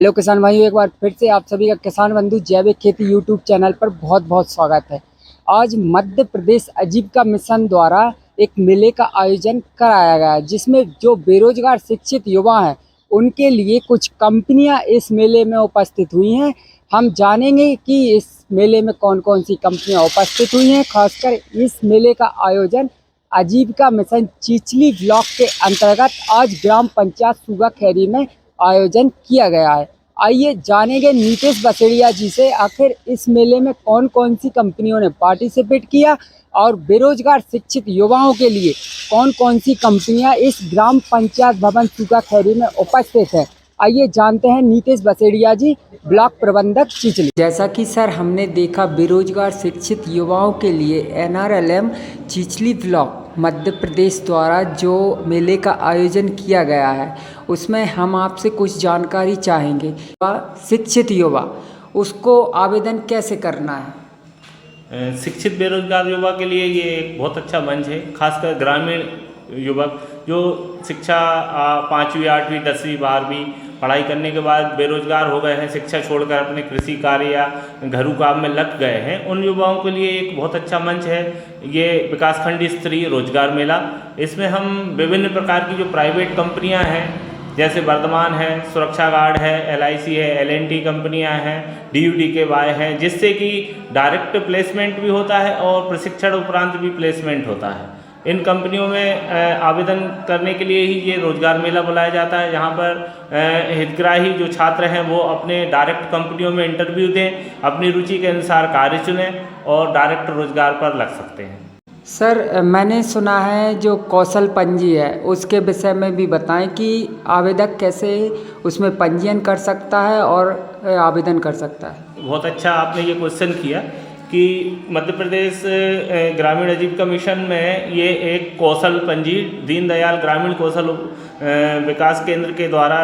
Hello किसान भाइयों, एक बार फिर से आप सभी का किसान बंधु जैविक खेती यूट्यूब चैनल पर बहुत बहुत स्वागत है। आज मध्य प्रदेश आजीविका मिशन द्वारा एक मेले का आयोजन कराया गया है, जिसमें जो बेरोजगार शिक्षित युवा हैं उनके लिए कुछ कंपनियां इस मेले में उपस्थित हुई हैं। हम जानेंगे कि इस मेले में कौन कौन सी कंपनियां उपस्थित हुई हैं। खासकर इस मेले का आयोजन आजीविका मिशन चिचली ब्लॉक के अंतर्गत आज ग्राम पंचायत सुगा खैरी में आयोजन किया गया है। आइए जानेंगे नीतीश बसेड़िया जी से आखिर इस मेले में कौन कौन सी कंपनियों ने पार्टिसिपेट किया और बेरोजगार शिक्षित युवाओं के लिए कौन कौन सी कंपनियां इस ग्राम पंचायत भवन सुगा खैरी में उपस्थित है। आइए जानते हैं नीतीश बसेड़िया जी, ब्लॉक प्रबंधक चिचली। जैसा कि सर हमने देखा, बेरोजगार शिक्षित युवाओं के लिए NRLM चिचली ब्लॉक मध्य प्रदेश द्वारा जो मेले का आयोजन किया गया है, उसमें हम आपसे कुछ जानकारी चाहेंगे। शिक्षित युवा, उसको आवेदन कैसे करना है? शिक्षित बेरोजगार युवा के लिए ये एक बहुत अच्छा मंच है। खासकर ग्रामीण युवक जो शिक्षा 5वीं 8वीं 10वीं 12वीं पढ़ाई करने के बाद बेरोजगार हो गए हैं, शिक्षा छोड़कर अपने कृषि कार्य या घरेलू काम में लग गए हैं, उन युवाओं के लिए एक बहुत अच्छा मंच है ये विकासखंड स्तरीय रोजगार मेला। इसमें हम विभिन्न प्रकार की जो प्राइवेट कंपनियां हैं, जैसे वर्धमान है, सुरक्षा गार्ड है, LIC है, L&T कंपनियां हैं, DUDKY हैं, जिससे कि डायरेक्ट प्लेसमेंट भी होता है और प्रशिक्षण उपरांत भी प्लेसमेंट होता है। इन कंपनियों में आवेदन करने के लिए ही ये रोजगार मेला बुलाया जाता है, जहाँ पर हितग्राही जो छात्र हैं वो अपने डायरेक्ट कंपनियों में इंटरव्यू दें, अपनी रुचि के अनुसार कार्य चुनें और डायरेक्ट रोजगार पर लग सकते हैं। सर मैंने सुना है जो कौशल पंजी है उसके विषय में भी बताएं कि आवेदक कैसे उसमें पंजीयन कर सकता है और आवेदन कर सकता है। बहुत अच्छा आपने ये क्वेश्चन किया कि मध्य प्रदेश ग्रामीण आजीविका मिशन में ये एक कौशल पंजी दीनदयाल ग्रामीण कौशल विकास केंद्र के द्वारा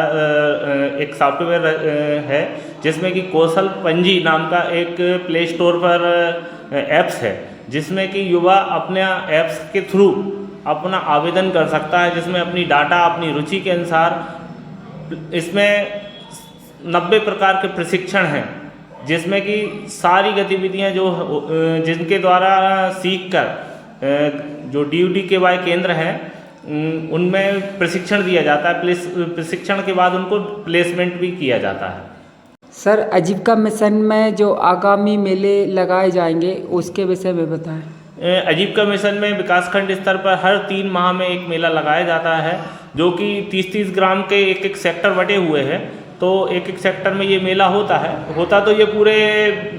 एक सॉफ्टवेयर है, जिसमें कि कौशल पंजी नाम का एक प्ले स्टोर पर ऐप्स है, जिसमें कि युवा अपने ऐप्स के थ्रू अपना आवेदन कर सकता है, जिसमें अपनी डाटा अपनी रुचि के अनुसार इसमें 90 प्रकार के प्रशिक्षण हैं, जिसमें कि सारी गतिविधियां जो जिनके द्वारा सीख कर जो DUDKY केंद्र हैं उनमें प्रशिक्षण दिया जाता है। प्रशिक्षण के बाद उनको प्लेसमेंट भी किया जाता है। सर आजीविका मिशन में जो आगामी मेले लगाए जाएंगे उसके विषय में बताएं। आजीविका मिशन में विकासखंड स्तर पर हर 3 माह में एक मेला लगाया जाता है, जो कि 30-30 ग्राम के एक सेक्टर बटे हुए हैं। तो एक सेक्टर में ये मेला होता तो ये पूरे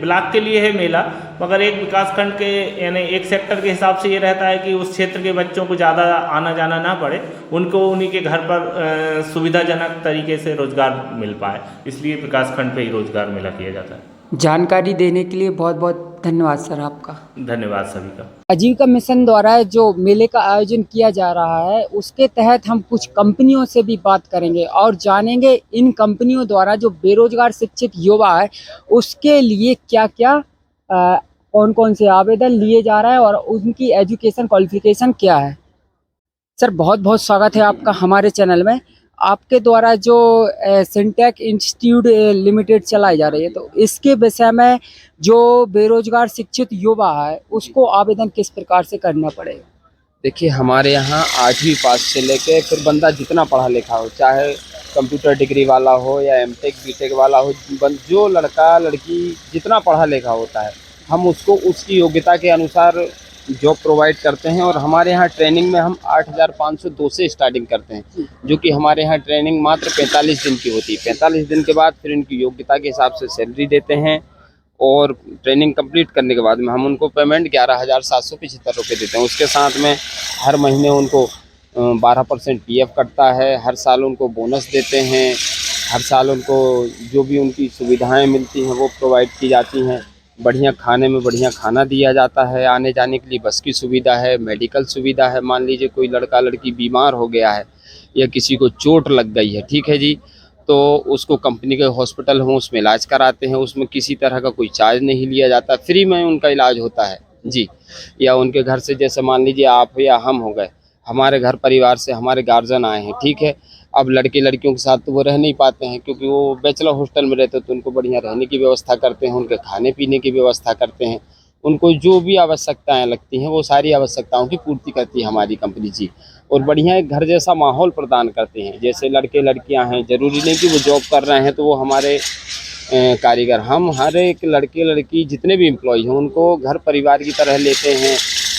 ब्लॉक के लिए है मेला, मगर एक विकासखंड के यानी एक सेक्टर के हिसाब से ये रहता है कि उस क्षेत्र के बच्चों को ज़्यादा आना जाना ना पड़े, उनको उन्हीं के घर पर सुविधाजनक तरीके से रोजगार मिल पाए, इसलिए विकासखंड पे ही रोजगार मेला किया जाता है। जानकारी देने के लिए बहुत बहुत धन्यवाद सर आपका। धन्यवाद सभी का। आजीविका मिशन द्वारा जो मेले का आयोजन किया जा रहा है उसके तहत हम कुछ कंपनियों से भी बात करेंगे और जानेंगे इन कंपनियों द्वारा जो बेरोजगार शिक्षित युवा है उसके लिए क्या क्या कौन कौन से आवेदन लिए जा रहा है और उनकी एजुकेशन क्वालिफिकेशन क्या है। सर बहुत बहुत स्वागत है आपका हमारे चैनल में। आपके द्वारा जो सिंटेक इंस्टीट्यूट लिमिटेड चलाई जा रही है, तो इसके विषय में जो बेरोजगार शिक्षित युवा है उसको आवेदन किस प्रकार से करना पड़ेगा? देखिए, हमारे यहाँ 8वीं पास से लेके फिर बंदा जितना पढ़ा लिखा हो, चाहे कंप्यूटर डिग्री वाला हो या MTech BTech वाला हो, जो लड़का लड़की जितना पढ़ा लिखा होता है, हम उसको उसकी योग्यता के अनुसार जॉब प्रोवाइड करते हैं। और हमारे यहाँ ट्रेनिंग में हम 8,502 से स्टार्टिंग करते हैं, जो कि हमारे यहाँ ट्रेनिंग मात्र 45 दिन की होती है। 45 दिन के बाद फिर इनकी योग्यता के हिसाब से सैलरी देते हैं और ट्रेनिंग कंप्लीट करने के बाद में हम उनको पेमेंट 11,775 रुपये देते हैं। उसके साथ में हर महीने उनको 12% PF कटता है, हर साल उनको बोनस देते हैं, हर साल उनको जो भी उनकी सुविधाएं मिलती हैं वो प्रोवाइड की जाती हैं। बढ़िया खाने में बढ़िया खाना दिया जाता है, आने जाने के लिए बस की सुविधा है, मेडिकल सुविधा है। मान लीजिए कोई लड़का लड़की बीमार हो गया है या किसी को चोट लग गई है, ठीक है जी, तो उसको कंपनी के हॉस्पिटल में उसमें इलाज कराते हैं, उसमें किसी तरह का कोई चार्ज नहीं लिया जाता, फ्री में उनका इलाज होता है जी। या उनके घर से जैसे मान लीजिए आप या हम हो गए, हमारे घर परिवार से हमारे गार्जियन आए हैं, ठीक है, अब लड़के लड़कियों के साथ तो वो रह नहीं पाते हैं, क्योंकि वो बैचलर हॉस्टल में रहते हैं, तो उनको बढ़िया रहने की व्यवस्था करते हैं, उनके खाने पीने की व्यवस्था करते हैं, उनको जो भी आवश्यकताएं लगती हैं वो सारी आवश्यकताओं की पूर्ति करती है हमारी कंपनी जी। और बढ़िया एक घर जैसा माहौल प्रदान करते हैं। जैसे लड़के लड़कियां हैं, ज़रूरी नहीं कि वो जॉब कर रहे हैं तो वो हमारे कारीगर, हम हर एक लड़के लड़की जितने भी एम्प्लॉय हैं उनको घर परिवार की तरह लेते हैं,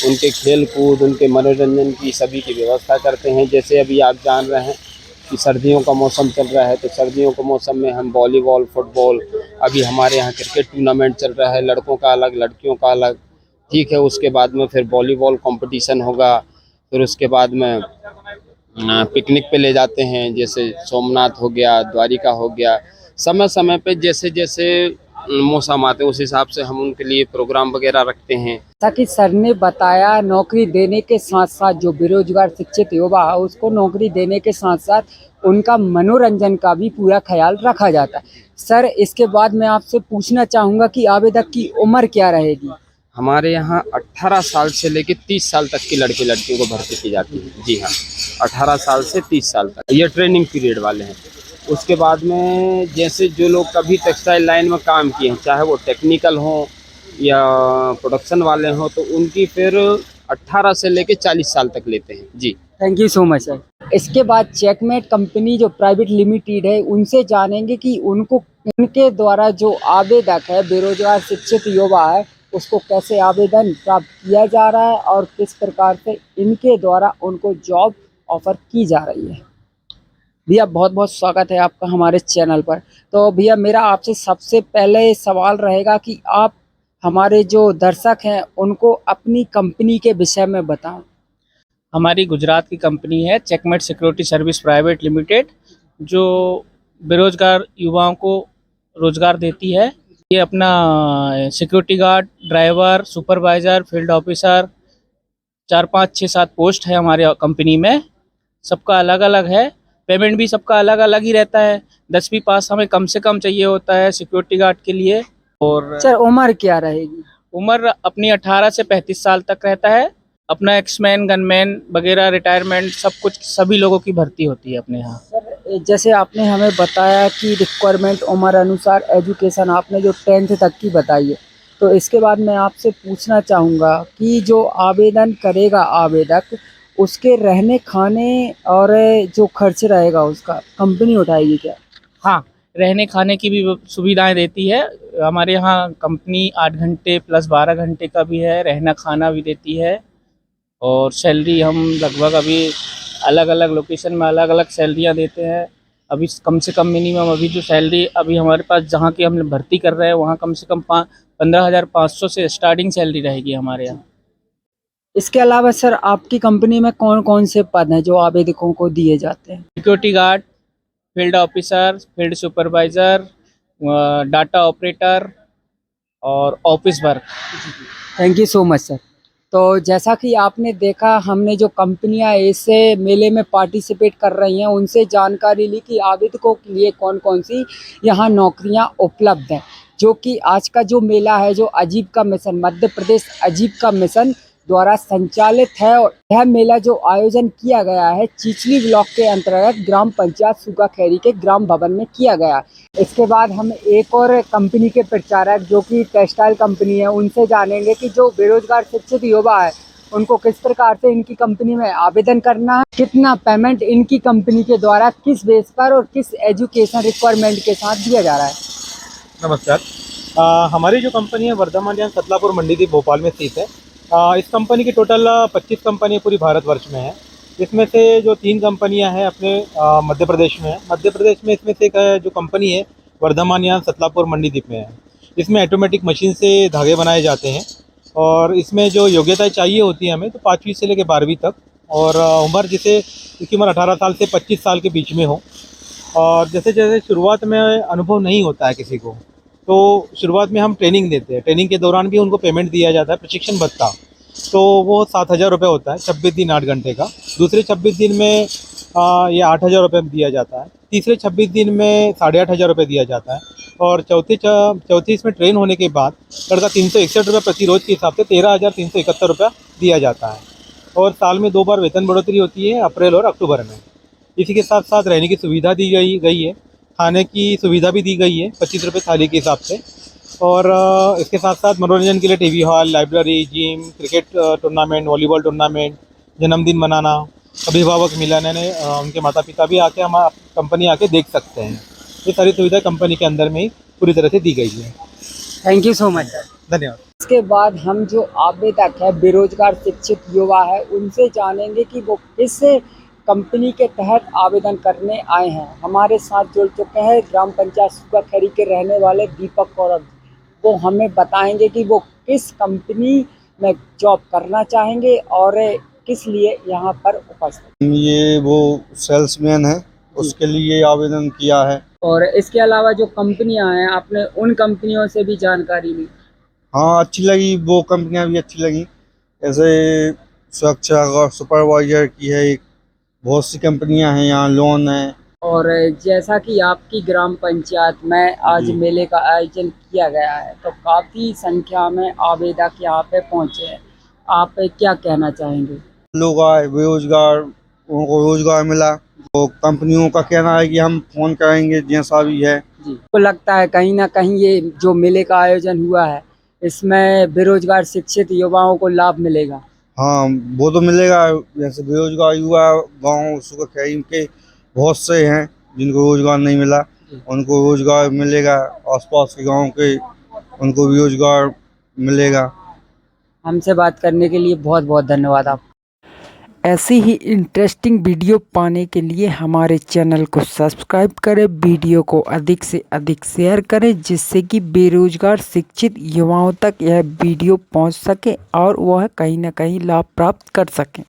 उनके खेल कूद, उनके मनोरंजन की सभी की व्यवस्था करते हैं। जैसे अभी आप जान रहे हैं कि सर्दियों का मौसम चल रहा है, तो सर्दियों के मौसम में हम वॉलीबॉल, फुटबॉल, अभी हमारे यहाँ क्रिकेट टूर्नामेंट चल रहा है, लड़कों का अलग लड़कियों का अलग, ठीक है। उसके बाद में फिर वॉलीबॉल कंपटीशन होगा, फिर उसके बाद में पिकनिक पे ले जाते हैं, जैसे सोमनाथ हो गया, द्वारिका हो गया। समय समय पे जैसे जैसे मौसम आते हैं उस हिसाब से हम उनके लिए प्रोग्राम वगैरह रखते हैं। जैसा कि सर ने बताया, नौकरी देने के साथ साथ जो बेरोजगार शिक्षित युवा है उसको नौकरी देने के साथ साथ उनका मनोरंजन का भी पूरा ख्याल रखा जाता है। सर, इसके बाद मैं आपसे पूछना चाहूँगा कि आवेदक की उम्र क्या रहेगी? हमारे यहाँ 18 साल से लेकर 30 साल तक की लड़के लड़कियों को भर्ती की जाती है। जी हाँ, 18 साल से 30 साल तक ये ट्रेनिंग पीरियड वाले हैं। उसके बाद में जैसे जो लोग कभी टेक्सटाइल लाइन में काम किए हैं, चाहे वो टेक्निकल हों या प्रोडक्शन वाले हों, तो उनकी फिर 18 से लेकर 40 साल तक लेते हैं जी। Thank you so much sir. इसके बाद चेकमेट कंपनी जो प्राइवेट लिमिटेड है उनसे जानेंगे कि उनको उनके द्वारा जो आवेदक है, बेरोजगार शिक्षित युवा है, उसको कैसे आवेदन प्राप्त किया जा रहा है और किस प्रकार से इनके द्वारा उनको जॉब ऑफर की जा रही है। भैया बहुत बहुत स्वागत है आपका हमारे चैनल पर। तो भैया मेरा आपसे सबसे पहले सवाल रहेगा कि आप हमारे जो दर्शक हैं उनको अपनी कंपनी के विषय में बताएं। हमारी गुजरात की कंपनी है checkmate security service private limited, जो बेरोजगार युवाओं को रोजगार देती है। ये अपना security guard, driver, supervisor, field officer, 4, 5, 6, 7 post है हमारे कंपनी में। सबका अलग अलग है, पेमेंट भी सबका अलग अलग ही रहता है। 10वीं पास हमें कम से कम चाहिए होता है सिक्योरिटी गार्ड के लिए। और सर, उम्र क्या रहेगी? उम्र अपनी 18 से 35 साल तक रहता है। अपना एक्समैन, गनमैन वगैरह, रिटायरमेंट, सब कुछ सभी लोगों की भर्ती होती है अपने यहाँ। सर, जैसे आपने हमें बताया कि रिक्वायरमेंट उम्र अनुसार एजुकेशन आपने जो 10th तक की बताई है, तो इसके बाद मैं आपसे पूछना चाहूँगा कि जो आवेदन करेगा आवेदक, उसके रहने खाने और जो खर्च रहेगा उसका कंपनी उठाएगी क्या? हाँ, रहने खाने की भी सुविधाएं देती है। हमारे यहाँ कंपनी 8 घंटे प्लस 12 घंटे का भी है, रहना खाना भी देती है। और सैलरी हम लगभग अभी अलग अलग लोकेशन में अलग अलग सैलरियाँ देते हैं। अभी कम से कम मिनिमम अभी जो सैलरी अभी हमारे पास जहाँ की हम भर्ती कर रहे हैं वहाँ कम से कम 15,500 से स्टार्टिंग सैलरी रहेगी हमारे यहाँ। इसके अलावा सर, आपकी कंपनी में कौन कौन से पद हैं जो आवेदकों को दिए जाते हैं? Security guard, field officer, field supervisor, data operator और office work. Thank you so much sir. तो जैसा कि आपने देखा, हमने जो कंपनियां ऐसे मेले में पार्टिसिपेट कर रही हैं उनसे जानकारी ली कि आवेदकों के लिए कौन कौन सी यहाँ नौकरियां उपलब्ध हैं। जो कि आज का जो मेला है, जो आजीविका मिशन, मध्य प्रदेश आजीविका मिशन द्वारा संचालित है, और यह मेला जो आयोजन किया गया है चिचली ब्लॉक के अंतर्गत ग्राम पंचायत सूखाखेरी के ग्राम भवन में किया गया। इसके बाद हम एक और कंपनी के प्रचारक जो कि टेक्सटाइल कंपनी है उनसे जानेंगे कि जो बेरोजगार शिक्षित युवा है उनको किस प्रकार से इनकी कंपनी में आवेदन करना है, कितना पेमेंट इनकी कंपनी के द्वारा किस बेस पर और किस एजुकेशन रिक्वायरमेंट के साथ दिया जा रहा है। नमस्कार। हमारी जो कंपनी है वर्धमान यान सतलापुर मंडीदीप भोपाल में स्थित है। इस कंपनी की टोटल 25 कंपनी पूरी भारतवर्ष में है। इसमें से जो 3 कंपनियां हैं अपने मध्य प्रदेश में है। मध्य प्रदेश में इसमें से एक जो कंपनी है वर्धमान यान सतलापुर मंडीदीप में है। इसमें ऑटोमेटिक मशीन से धागे बनाए जाते हैं और इसमें जो योग्यता चाहिए होती है हमें, तो 5वीं से लेकर 12वीं तक, और उम्र जिसे इसकी उम्र 18 साल से 25 साल के बीच में हो। और जैसे जैसे शुरुआत में अनुभव नहीं होता है किसी को, तो शुरुआत में हम ट्रेनिंग देते हैं। ट्रेनिंग के दौरान भी उनको पेमेंट दिया जाता है, प्रशिक्षण भत्ता, तो वो 7,000 रुपये होता है 26 दिन 8 घंटे का। दूसरे 26 दिन में ये 8,000 रुपये दिया जाता है। तीसरे 26 दिन में 8,500 रुपये दिया जाता है। और चौथी इसमें ट्रेन होने के बाद लड़का 361 रुपये प्रति रोज़ के हिसाब से 13,371 रुपया दिया जाता है। और साल में 2 बार वेतन बढ़ोतरी होती है, अप्रैल और अक्टूबर में। इसी के साथ साथ रहने की सुविधा दी गई है, खाने की सुविधा भी दी गई है 25 रुपये थाली के हिसाब से। और इसके साथ साथ मनोरंजन के लिए TV hall, library, gym, cricket tournament, volleyball tournament, जन्मदिन मनाना, अभिभावक मिलन, यानी उनके माता पिता भी आके हमारा कंपनी आके देख सकते हैं। ये सारी सुविधा कंपनी के अंदर में ही पूरी तरह से दी गई है। Thank you so much sir. धन्यवाद। इसके बाद हम जो आवेदक है, बेरोजगार शिक्षित युवा है, उनसे जानेंगे कि वो किस कंपनी के तहत आवेदन करने आए हैं। हमारे साथ जुड़ चुके हैं ग्राम पंचायत सूखाखेड़ी के रहने वाले दीपक कौरव। वो हमें बताएंगे कि वो किस कंपनी में जॉब करना चाहेंगे और किस लिए यहाँ पर उपस्थित। ये वो सेल्समैन है, उसके लिए आवेदन किया है। और इसके अलावा जो कंपनियां हैं, आपने उन कंपनियों से भी जानकारी ली? हाँ, अच्छी लगी, वो कंपनियां भी अच्छी लगी। जैसे सुरक्षा और सुपरवाइजर की है एक, बहुत सी कंपनियां हैं यहाँ, लोन है। और जैसा कि आपकी ग्राम पंचायत में आज जी। मेले का आयोजन किया गया है, तो काफ़ी संख्या में आवेदक यहाँ पे पहुँचे हैं। आप क्या कहना चाहेंगे? लोग आए बेरोजगार, उनको रोजगार मिला। तो कंपनियों का कहना है कि हम फोन करेंगे जैसा भी है। जी, तो लगता है कहीं ना कहीं ये जो मेले का आयोजन हुआ है, इसमें बेरोजगार शिक्षित युवाओं को लाभ मिलेगा। हाँ, वो तो मिलेगा। जैसे बेरोजगार युवा गाँव सूखाखेड़ी के बहुत से हैं जिनको रोजगार नहीं मिला, उनको रोजगार मिलेगा। आसपास के गांव के उनको भी रोजगार मिलेगा। हमसे बात करने के लिए बहुत बहुत धन्यवाद आप। ऐसी ही इंटरेस्टिंग वीडियो पाने के लिए हमारे चैनल को सब्सक्राइब करें, वीडियो को अधिक से अधिक शेयर करें, जिससे कि बेरोजगार शिक्षित युवाओं तक यह वीडियो पहुंच सके और वह कहीं ना कहीं लाभ प्राप्त कर सकें।